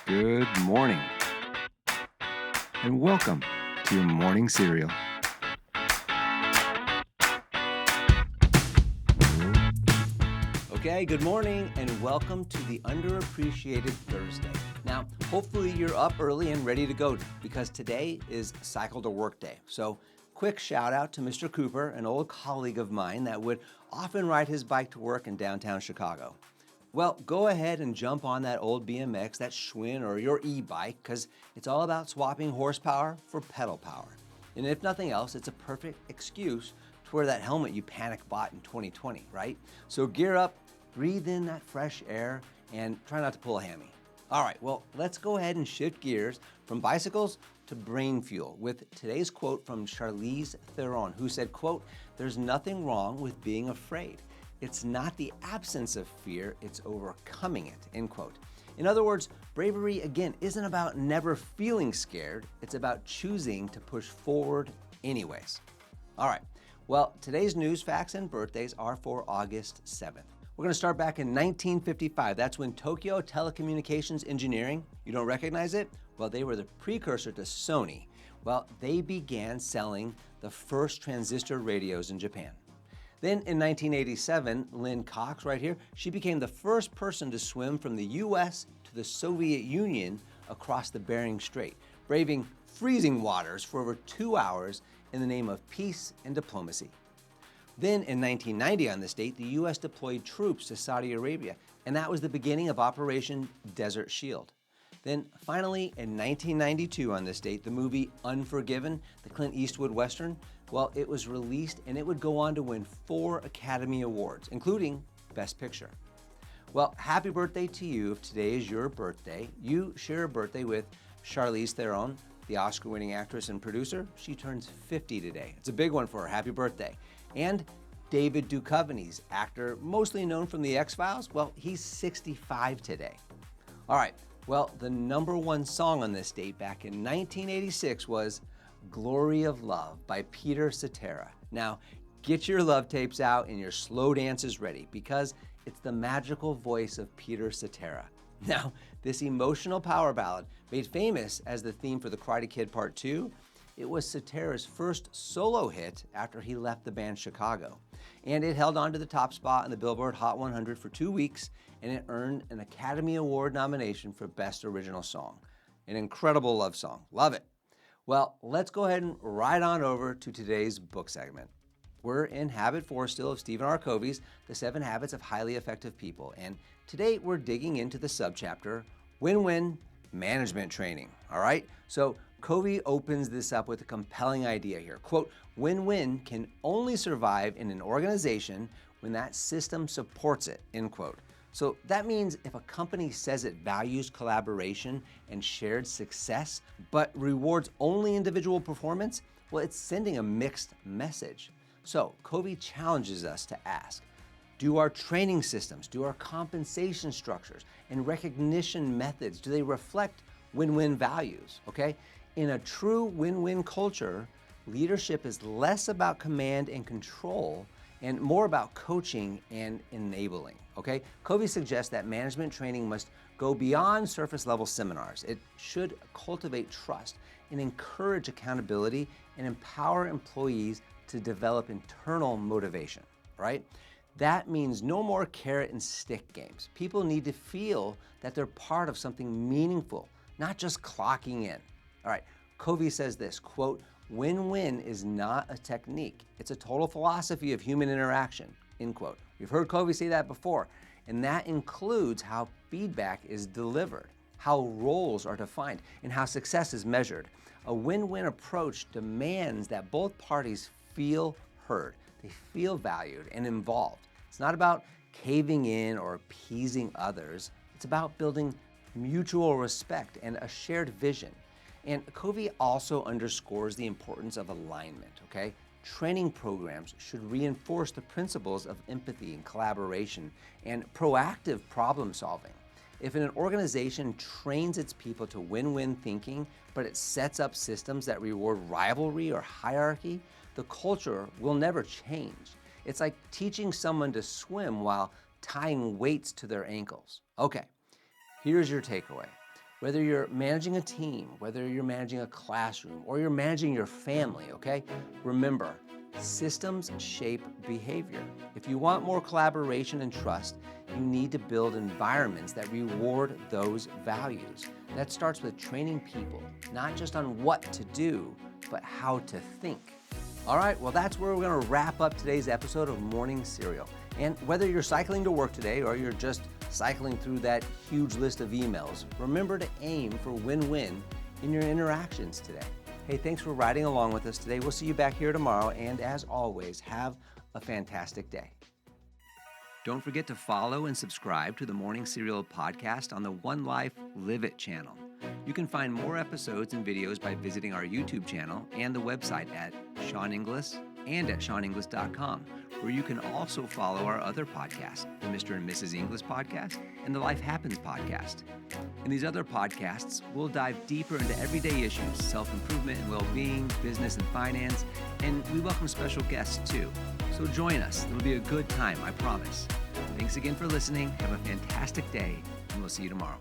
Good morning, and welcome to your morning cereal. Okay, good morning and welcome to the Underappreciated Thursday. Now, hopefully you're up early and ready to go because today is Cycle to Work Day. So, quick shout out to Mr. Cooper, an old colleague of mine that would often ride his bike to work in downtown Chicago. Well, go ahead and jump on that old BMX, that Schwinn, or your e-bike, because it's all about swapping horsepower for pedal power. And if nothing else, it's a perfect excuse to wear that helmet you panic bought in 2020, right? So gear up, breathe in that fresh air, and try not to pull a hammy. All right, well, let's go ahead and shift gears from bicycles to brain fuel with today's quote from Charlize Theron, who said, quote, "There's nothing wrong with being afraid. It's not the absence of fear, it's overcoming it," end quote. In other words, bravery, again, isn't about never feeling scared. It's about choosing to push forward anyways. All right, well, today's news, facts, and birthdays are for August 7th. We're going to start back in 1955. That's when Tokyo Telecommunications Engineering, you don't recognize it? Well, they were the precursor to Sony. Well, they began selling the first transistor radios in Japan. Then in 1987, Lynn Cox, right here, she became the first person to swim from the US to the Soviet Union across the Bering Strait, braving freezing waters for over 2 hours in the name of peace and diplomacy. Then in 1990 on this date, the US deployed troops to Saudi Arabia, and that was the beginning of Operation Desert Shield. Then finally in 1992 on this date, the movie Unforgiven, the Clint Eastwood Western, well, it was released and it would go on to win 4 Academy Awards, including Best Picture. Well, happy birthday to you if today is your birthday. You share a birthday with Charlize Theron, the Oscar-winning actress and producer. She turns 50 today. It's a big one for her. Happy birthday. And David Duchovny's actor, mostly known from The X-Files, well, he's 65 today. All right, well, the number one song on this date back in 1986 was Glory of Love by Peter Cetera. Now, get your love tapes out and your slow dances ready because it's the magical voice of Peter Cetera. Now, this emotional power ballad, made famous as the theme for The Karate Kid Part 2, it was Cetera's first solo hit after he left the band Chicago. And it held on to the top spot in the Billboard Hot 100 for 2 weeks, and it earned an Academy Award nomination for Best Original Song. An incredible love song. Love it. Well, let's go ahead and ride on over to today's book segment. We're in Habit 4 still of Stephen R. Covey's The 7 Habits of Highly Effective People, and today we're digging into the subchapter, Win-Win Management Training, all right? So Covey opens this up with a compelling idea here. Quote, "Win-win can only survive in an organization when that system supports it," end quote. So that means if a company says it values collaboration and shared success, but rewards only individual performance, well, it's sending a mixed message. So Covey challenges us to ask, do our training systems, do our compensation structures and recognition methods, do they reflect win-win values, okay? In a true win-win culture, leadership is less about command and control and more about coaching and enabling, okay? Covey suggests that management training must go beyond surface level seminars. It should cultivate trust and encourage accountability and empower employees to develop internal motivation, right? That means no more carrot and stick games. People need to feel that they're part of something meaningful, not just clocking in. All right, Covey says this, quote, "Win-win is not a technique. It's a total philosophy of human interaction," end quote. We've heard Covey say that before, and that includes how feedback is delivered, how roles are defined, and how success is measured. A win-win approach demands that both parties feel heard, they feel valued and involved. It's not about caving in or appeasing others. It's about building mutual respect and a shared vision. And Covey also underscores the importance of alignment, okay? Training programs should reinforce the principles of empathy and collaboration and proactive problem solving. If an organization trains its people to win-win thinking, but it sets up systems that reward rivalry or hierarchy, the culture will never change. It's like teaching someone to swim while tying weights to their ankles. Okay, here's your takeaway. Whether you're managing a team, whether you're managing a classroom, or you're managing your family, okay? Remember, systems shape behavior. If you want more collaboration and trust, you need to build environments that reward those values. That starts with training people, not just on what to do, but how to think. All right, well, that's where we're going to wrap up today's episode of Morning Serial. And whether you're cycling to work today or you're just cycling through that huge list of emails, remember to aim for win-win in your interactions today. Hey, thanks for riding along with us today. We'll see you back here tomorrow. And as always, have a fantastic day. Don't forget to follow and subscribe to the Morning Serial podcast on the One Life Live It channel. You can find more episodes and videos by visiting our YouTube channel and the website at Sean Inglis and at SeanInglis.com, where you can also follow our other podcasts, the Mr. and Mrs. Inglis podcast and the Life Happens podcast. In these other podcasts, we'll dive deeper into everyday issues, self-improvement and well-being, business and finance, and we welcome special guests too. So join us. It'll be a good time, I promise. Thanks again for listening. Have a fantastic day, and we'll see you tomorrow.